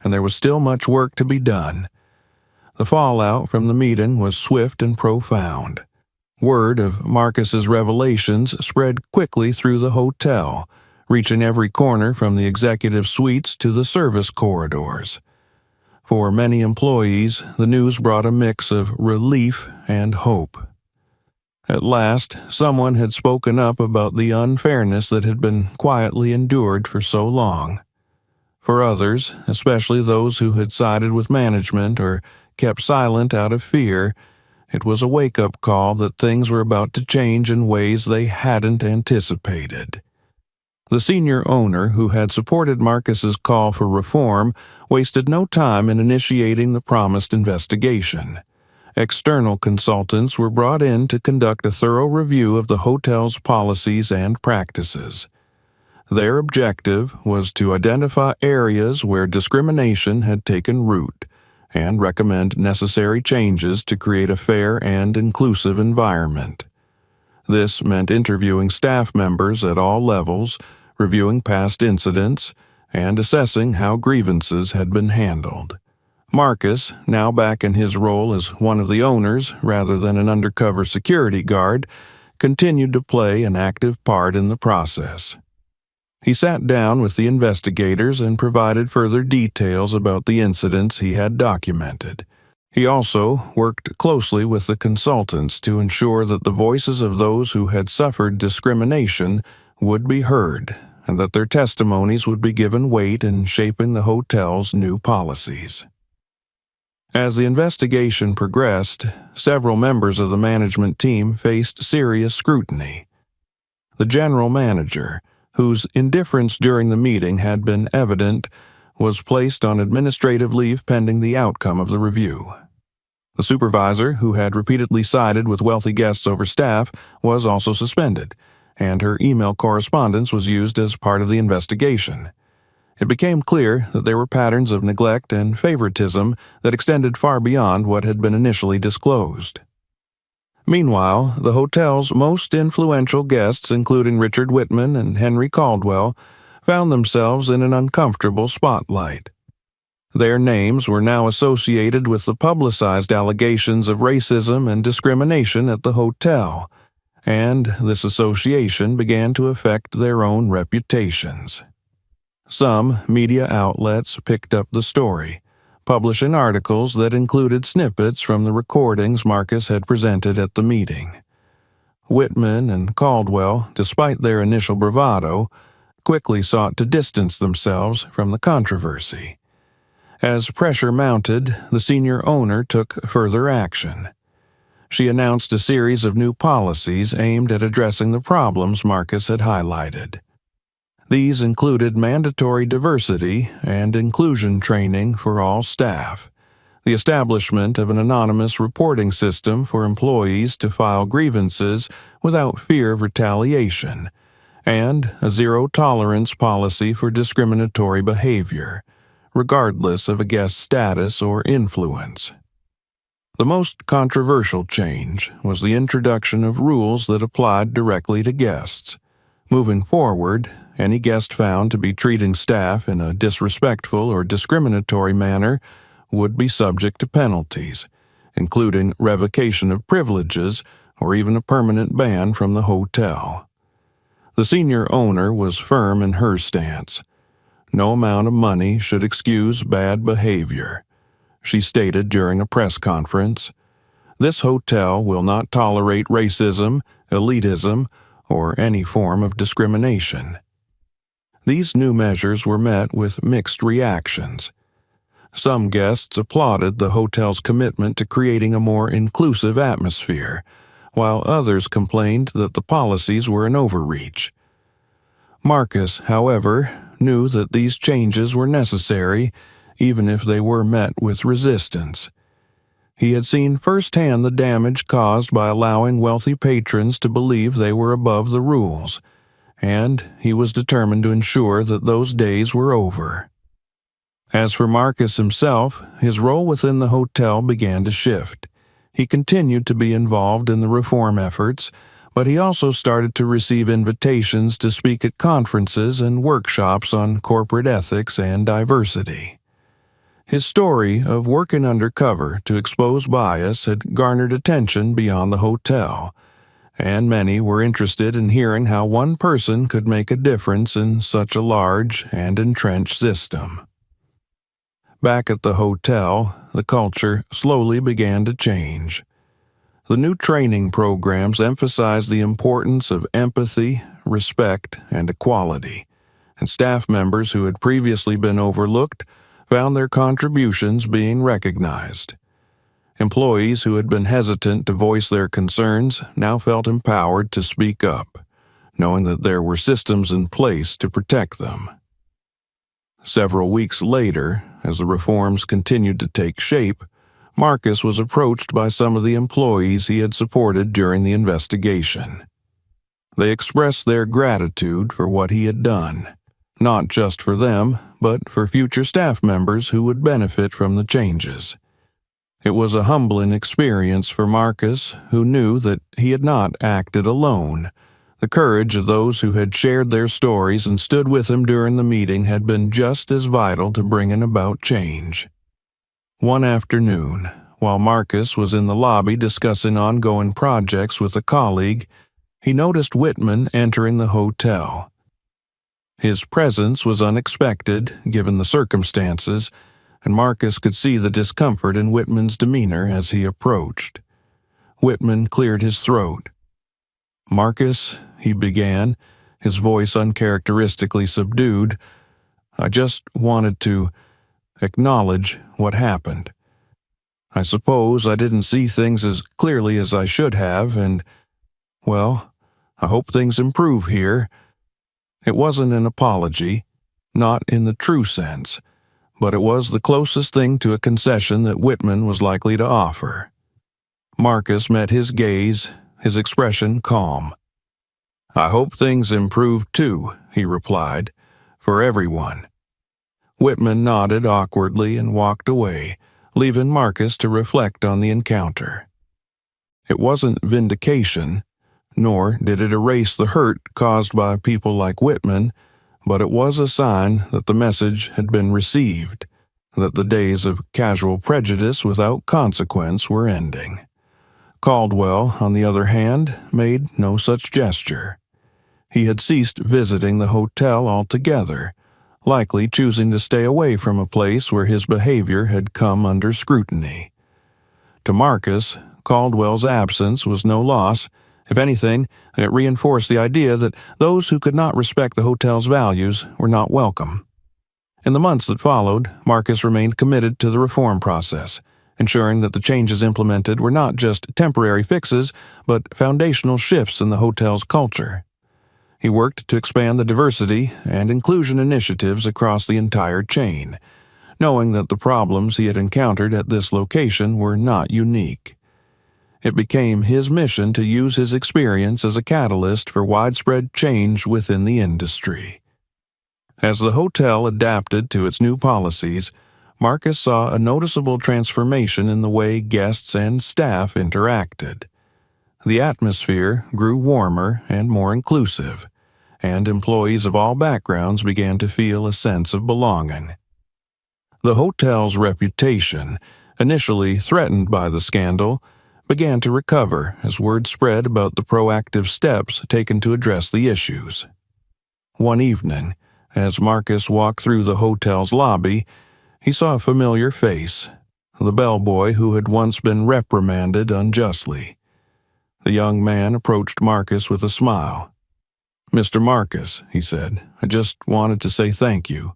S1: and there was still much work to be done. The fallout from the meeting was swift and profound. Word of Marcus's revelations spread quickly through the hotel, reaching every corner from the executive suites to the service corridors. For many employees, the news brought a mix of relief and hope. At last, someone had spoken up about the unfairness that had been quietly endured for so long. For others, especially those who had sided with management or kept silent out of fear, it was a wake-up call that things were about to change in ways they hadn't anticipated. The senior owner, who had supported Marcus's call for reform, wasted no time in initiating the promised investigation. External consultants were brought in to conduct a thorough review of the hotel's policies and practices. Their objective was to identify areas where discrimination had taken root and recommend necessary changes to create a fair and inclusive environment. This meant interviewing staff members at all levels, reviewing past incidents, and assessing how grievances had been handled. Marcus, now back in his role as one of the owners rather than an undercover security guard, continued to play an active part in the process. He sat down with the investigators and provided further details about the incidents he had documented. He also worked closely with the consultants to ensure that the voices of those who had suffered discrimination would be heard and that their testimonies would be given weight in shaping the hotel's new policies. As the investigation progressed, several members of the management team faced serious scrutiny. The general manager, whose indifference during the meeting had been evident, was placed on administrative leave pending the outcome of the review. The supervisor, who had repeatedly sided with wealthy guests over staff, was also suspended, and her email correspondence was used as part of the investigation. It became clear that there were patterns of neglect and favoritism that extended far beyond what had been initially disclosed. Meanwhile, the hotel's most influential guests, including Richard Whitman and Henry Caldwell, found themselves in an uncomfortable spotlight. Their names were now associated with the publicized allegations of racism and discrimination at the hotel, and this association began to affect their own reputations. Some media outlets picked up the story, publishing articles that included snippets from the recordings Marcus had presented at the meeting. Whitman and Caldwell, despite their initial bravado, quickly sought to distance themselves from the controversy. As pressure mounted, the senior owner took further action. She announced a series of new policies aimed at addressing the problems Marcus had highlighted. These included mandatory diversity and inclusion training for all staff, the establishment of an anonymous reporting system for employees to file grievances without fear of retaliation, and a zero-tolerance policy for discriminatory behavior, regardless of a guest's status or influence. The most controversial change was the introduction of rules that applied directly to guests. Moving forward, any guest found to be treating staff in a disrespectful or discriminatory manner would be subject to penalties, including revocation of privileges or even a permanent ban from the hotel. The senior owner was firm in her stance. No amount of money should excuse bad behavior. She stated during a press conference, "This hotel will not tolerate racism, elitism, or any form of discrimination." These new measures were met with mixed reactions. Some guests applauded the hotel's commitment to creating a more inclusive atmosphere, while others complained that the policies were an overreach. Marcus, however, knew that these changes were necessary, even if they were met with resistance. He had seen firsthand the damage caused by allowing wealthy patrons to believe they were above the rules, and he was determined to ensure that those days were over. As for Marcus himself, his role within the hotel began to shift. He continued to be involved in the reform efforts, but he also started to receive invitations to speak at conferences and workshops on corporate ethics and diversity. His story of working undercover to expose bias had garnered attention beyond the hotel, and many were interested in hearing how one person could make a difference in such a large and entrenched system. Back at the hotel, the culture slowly began to change. The new training programs emphasized the importance of empathy, respect, and equality, and staff members who had previously been overlooked found their contributions being recognized. Employees who had been hesitant to voice their concerns now felt empowered to speak up, knowing that there were systems in place to protect them. Several weeks later, as the reforms continued to take shape, Marcus was approached by some of the employees he had supported during the investigation. They expressed their gratitude for what he had done, not just for them, but for future staff members who would benefit from the changes. It was a humbling experience for Marcus, who knew that he had not acted alone. The courage of those who had shared their stories and stood with him during the meeting had been just as vital to bringing about change. One afternoon, while Marcus was in the lobby discussing ongoing projects with a colleague, he noticed Whitman entering the hotel. His presence was unexpected, given the circumstances, and Marcus could see the discomfort in Whitman's demeanor as he approached. Whitman cleared his throat. "Marcus," he began, his voice uncharacteristically subdued, "I just wanted to acknowledge what happened. I suppose I didn't see things as clearly as I should have, and, well, I hope things improve here." It wasn't an apology, not in the true sense, but it was the closest thing to a concession that Whitman was likely to offer. Marcus met his gaze, his expression calm. "I hope things improve too," he replied, "for everyone." Whitman nodded awkwardly and walked away, leaving Marcus to reflect on the encounter. It wasn't vindication, nor did it erase the hurt caused by people like Whitman, but it was a sign that the message had been received, that the days of casual prejudice without consequence were ending. Caldwell, on the other hand, made no such gesture. He had ceased visiting the hotel altogether, likely choosing to stay away from a place where his behavior had come under scrutiny. To Marcus, Caldwell's absence was no loss. If anything, it reinforced the idea that those who could not respect the hotel's values were not welcome. In the months that followed, Marcus remained committed to the reform process, ensuring that the changes implemented were not just temporary fixes, but foundational shifts in the hotel's culture. He worked to expand the diversity and inclusion initiatives across the entire chain, knowing that the problems he had encountered at this location were not unique. It became his mission to use his experience as a catalyst for widespread change within the industry. As the hotel adapted to its new policies, Marcus saw a noticeable transformation in the way guests and staff interacted. The atmosphere grew warmer and more inclusive, and employees of all backgrounds began to feel a sense of belonging. The hotel's reputation, initially threatened by the scandal, began to recover as word spread about the proactive steps taken to address the issues. One evening, as Marcus walked through the hotel's lobby, he saw a familiar face, the bellboy who had once been reprimanded unjustly. The young man approached Marcus with a smile. "Mr. Marcus," he said, "I just wanted to say thank you.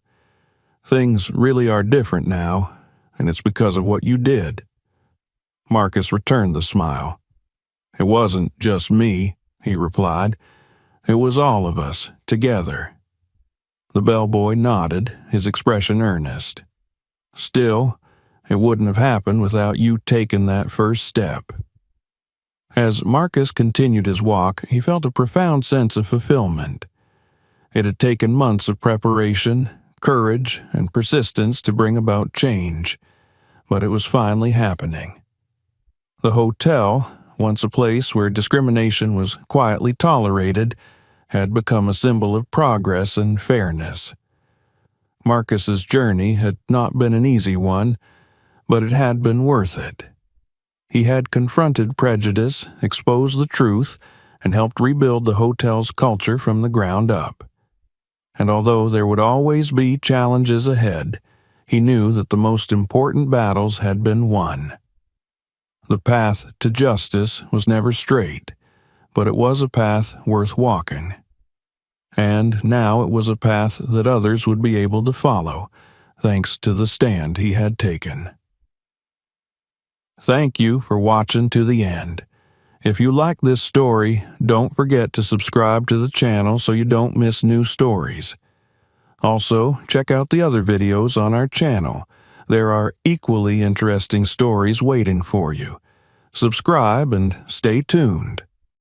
S1: Things really are different now, and it's because of what you did." Marcus returned the smile. "It wasn't just me," he replied. "It was all of us, together." The bellboy nodded, his expression earnest. "Still, it wouldn't have happened without you taking that first step." As Marcus continued his walk, he felt a profound sense of fulfillment. It had taken months of preparation, courage, and persistence to bring about change, but it was finally happening. The hotel, once a place where discrimination was quietly tolerated, had become a symbol of progress and fairness. Marcus's journey had not been an easy one, but it had been worth it. He had confronted prejudice, exposed the truth, and helped rebuild the hotel's culture from the ground up. And although there would always be challenges ahead, he knew that the most important battles had been won. The path to justice was never straight, but it was a path worth walking. And now it was a path that others would be able to follow, thanks to the stand he had taken. Thank you for watching to the end. If you like this story, don't forget to subscribe to the channel so you don't miss new stories. Also, check out the other videos on our channel. There are equally interesting stories waiting for you. Subscribe and stay tuned.